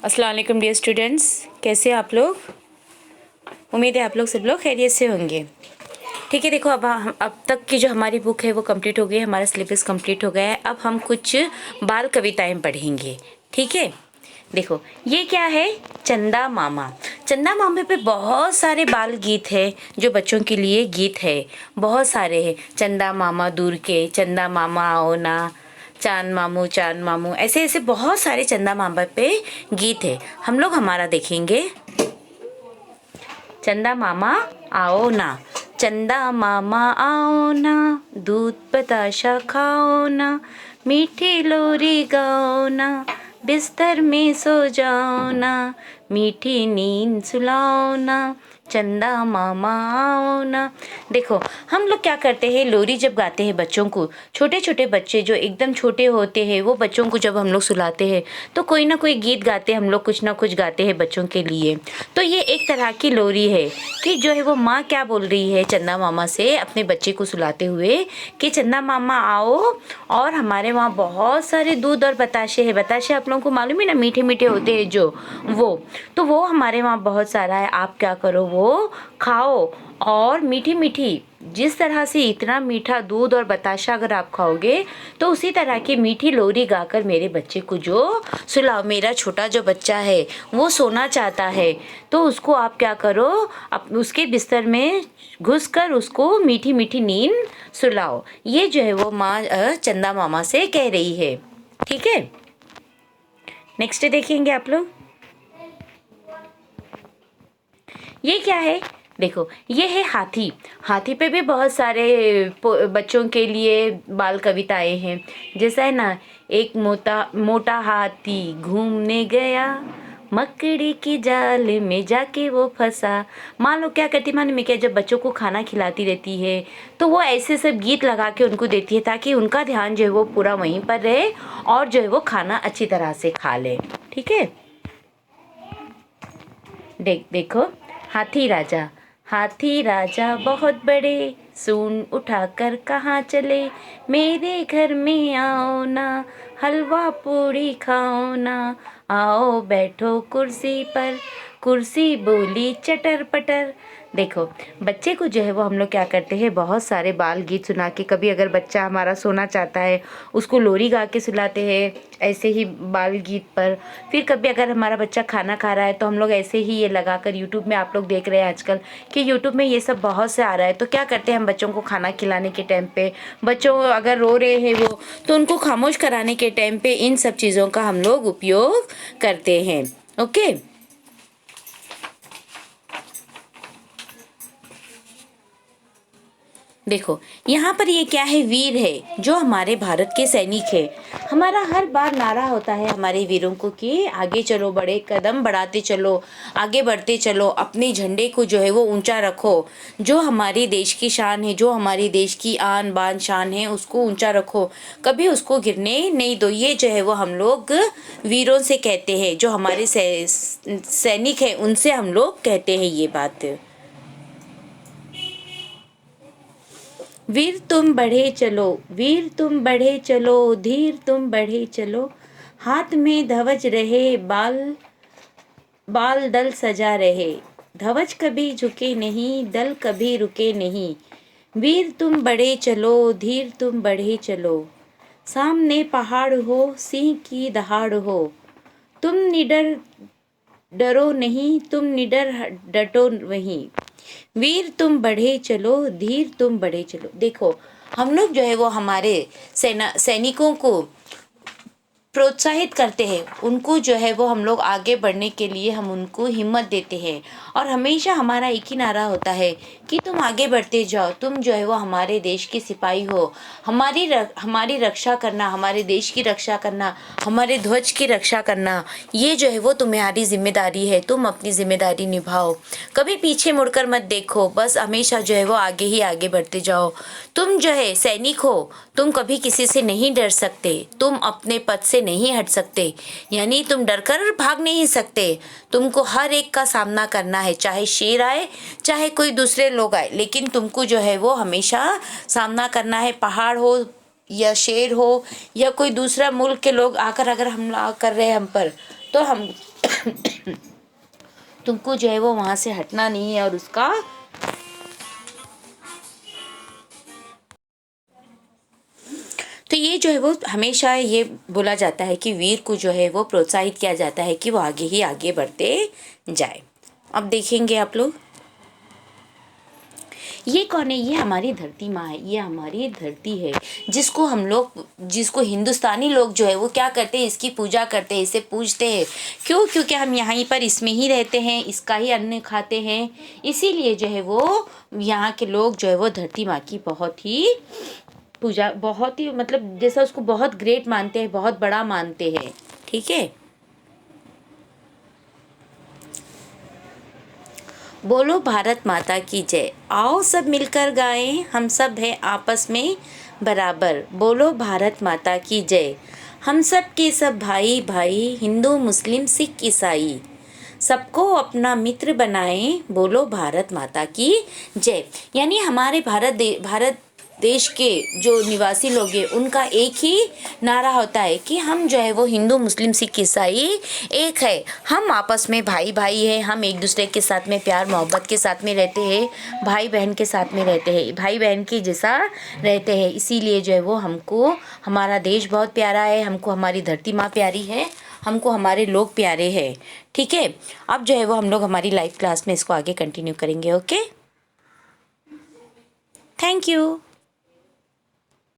अस्सलाम वालेकुम dear students, कैसे हैं आप लोग। उम्मीद है आप लोग सब लोग खैरियत से होंगे। ठीक है, देखो अब तक की जो हमारी बुक है वो कंप्लीट हो गई है, हमारा सिलेबस कंप्लीट हो गया है। अब हम कुछ बाल कविताएं पढ़ेंगे। ठीक है, देखो ये क्या है, चंदा मामा। चंदा मामा पे बहुत सारे बाल गीत है जो बच्चों के लिए गीत है, बहुत सारे हैं। चंदा मामा दूर के, चंदा मामा आओ ना, चांद मामू, ऐसे ऐसे बहुत सारे चंदा मामा पे गीत है। हम लोग हमारा देखेंगे। चंदा मामा आओ ना, चंदा मामा आओ ना, दूध बताशा खाओ ना, मीठी लोरी गाओ ना, बिस्तर में सो जाओ ना, मीठी नींद सुलाओ ना, चंदा मामा आओ ना। देखो हम लोग क्या करते हैं, लोरी जब गाते हैं बच्चों को, छोटे छोटे बच्चे जो एकदम छोटे होते हैं वो बच्चों को जब हम लोग सुलाते हैं तो कोई ना कोई गीत गाते हैं, हम लोग कुछ ना कुछ गाते हैं बच्चों के लिए। तो ये एक तरह की लोरी है कि जो है वो माँ क्या बोल रही है चंदा मामा से अपने बच्चे को सुलाते हुए कि चंदा मामा आओ, और हमारे वहाँ बहुत सारे दूध और बताशे हैं। बताशे आप लोगों को मालूम है ना, मीठे मीठे होते हैं जो, वो हमारे वहाँ बहुत सारा है। आप क्या करो, वो खाओ, और मीठी मीठी, जिस तरह से इतना मीठा दूध और बताशा अगर आप खाओगे तो उसी तरह की मीठी लोरी गाकर मेरे बच्चे को जो सुलाओ। मेरा छोटा जो बच्चा है वो सोना चाहता है तो उसको आप क्या करो, उसके बिस्तर में घुसकर उसको मीठी मीठी नींद सुलाओ। ये जो है वो माँ चंदा मामा से कह रही है। ठीक है, नेक्स्ट देखेंगे आप लोग। ये क्या है, देखो ये है हाथी। हाथी पे भी बहुत सारे बच्चों के लिए बाल कविताएं हैं। जैसा है ना, एक मोटा मोटा हाथी घूमने गया, मकड़ी की जाल में जाके वो फंसा। मान लो क्या करती मालूम है क्या, जब बच्चों को खाना खिलाती रहती है तो वो ऐसे सब गीत लगा के उनको देती है ताकि उनका ध्यान जो है वो पूरा वहीं पर रहे और जो है वो खाना अच्छी तरह से खा ले। ठीक है, देखो, हाथी राजा बहुत बड़े, सूंड उठाकर कहाँ चले, मेरे घर में आओ ना, हलवा पूड़ी खाओ ना, आओ बैठो कुर्सी पर, कुर्सी बोली चटर पटर। देखो बच्चे को जो है वो हम लोग क्या करते हैं, बहुत सारे बाल गीत सुना के, कभी अगर बच्चा हमारा सोना चाहता है उसको लोरी गा के सुलाते हैं ऐसे ही बाल गीत पर। फिर कभी अगर हमारा बच्चा खाना खा रहा है तो हम लोग ऐसे ही ये लगाकर, यूट्यूब में आप लोग देख रहे हैं आजकल कि यूट्यूब में ये सब बहुत से आ रहा है, तो क्या करते हैं हम बच्चों को खाना खिलाने के टाइम पे, बच्चों अगर रो रहे हैं वो, तो उनको खामोश कराने के टाइम पे इन सब चीज़ों का हम लोग उपयोग करते हैं। ओके, देखो यहाँ पर ये क्या है, वीर है जो हमारे भारत के सैनिक है। हमारा हर बार नारा होता है हमारे वीरों को कि आगे चलो, बड़े कदम बढ़ाते चलो, आगे बढ़ते चलो, अपने झंडे को जो है वो ऊंचा रखो, जो हमारी देश की शान है, जो हमारी देश की आन बान शान है उसको ऊंचा रखो, कभी उसको गिरने नहीं दो। ये जो है वो हम लोग वीरों से कहते हैं, जो हमारे सैनिक है उनसे हम लोग कहते हैं ये बात। वीर तुम बढ़े चलो, वीर तुम बढ़े चलो, धीर तुम बढ़े चलो, हाथ में ध्वज रहे, बाल बाल दल सजा रहे, ध्वज कभी झुके नहीं, दल कभी रुके नहीं, वीर तुम बढ़े चलो, धीर तुम बढ़े चलो, सामने पहाड़ हो, सिंह की दहाड़ हो, तुम निडर डरो नहीं, तुम निडर डटो वहीं, वीर तुम बढ़े चलो, धीर तुम बढ़े चलो। देखो हम लोग जो है वो हमारे सैनिकों को प्रोत्साहित करते हैं, उनको जो है वो हम लोग आगे बढ़ने के लिए हम उनको हिम्मत देते हैं, और हमेशा हमारा एक ही नारा होता है कि तुम आगे बढ़ते जाओ, तुम जो है वो हमारे देश के सिपाही हो, हमारी रक्षा करना, हमारे देश की रक्षा करना, हमारे ध्वज की रक्षा करना, ये जो है वो तुम्हारी जिम्मेदारी है, तुम अपनी जिम्मेदारी निभाओ, कभी पीछे मुड़कर मत देखो, बस हमेशा जो है वो आगे ही आगे बढ़ते जाओ। तुम जो है सैनिक हो, तुम कभी किसी से नहीं डर सकते, तुम अपने पद से नहीं हट सकते, यानी तुम डरकर भाग नहीं सकते, तुमको हर एक का सामना करना है, चाहे शेर आए चाहे कोई दूसरे लोग आए, लेकिन तुमको जो है वो हमेशा सामना करना है। पहाड़ हो या शेर हो या कोई दूसरा मुल्क के लोग आकर अगर हमला कर रहे हैं हम पर, तो तुमको जो है वो वहाँ से हटना नहीं है और उसका तो ये जो है वो हमेशा ये बोला जाता है कि वीर को जो है वो प्रोत्साहित किया जाता है कि वो आगे ही आगे बढ़ते जाए। अब देखेंगे आप लोग, ये कौन है? ये हमारी धरती माँ है, ये हमारी धरती है, जिसको हम लोग, जिसको हिंदुस्तानी लोग जो है वो क्या करते हैं, इसकी पूजा करते हैं, इसे पूजते हैं। क्यों? क्योंकि हम यहाँ पर इसमें ही रहते हैं, इसका ही अन्न खाते हैं, इसीलिए जो है वो यहाँ के लोग जो है वो धरती माँ की बहुत ही पूजा, बहुत ही मतलब जैसा उसको बहुत ग्रेट मानते हैं, बहुत बड़ा मानते हैं। ठीक है, बोलो भारत माता की जय। आओ सब मिलकर गाएं, हम सब हैं आपस में बराबर। बोलो भारत माता की जय। हम सब के सब भाई भाई, हिंदू मुस्लिम सिख ईसाई, सबको अपना मित्र बनाएं। बोलो भारत माता की जय। यानी हमारे भारत देश के जो निवासी लोग हैं उनका एक ही नारा होता है कि हम जो है वो हिंदू मुस्लिम सिख ईसाई एक है, हम आपस में भाई भाई है, हम एक दूसरे के साथ में प्यार मोहब्बत के साथ में रहते हैं, भाई बहन के साथ में रहते हैं, भाई बहन के जैसा रहते हैं। इसीलिए जो है वो हमको हमारा देश बहुत प्यारा है, हमको हमारी धरती माँ प्यारी है, हमको हमारे लोग प्यारे हैं। ठीक है, अब जो है वो हम लोग हमारी लाइव क्लास में इसको आगे कंटिन्यू करेंगे। Okay, thank you.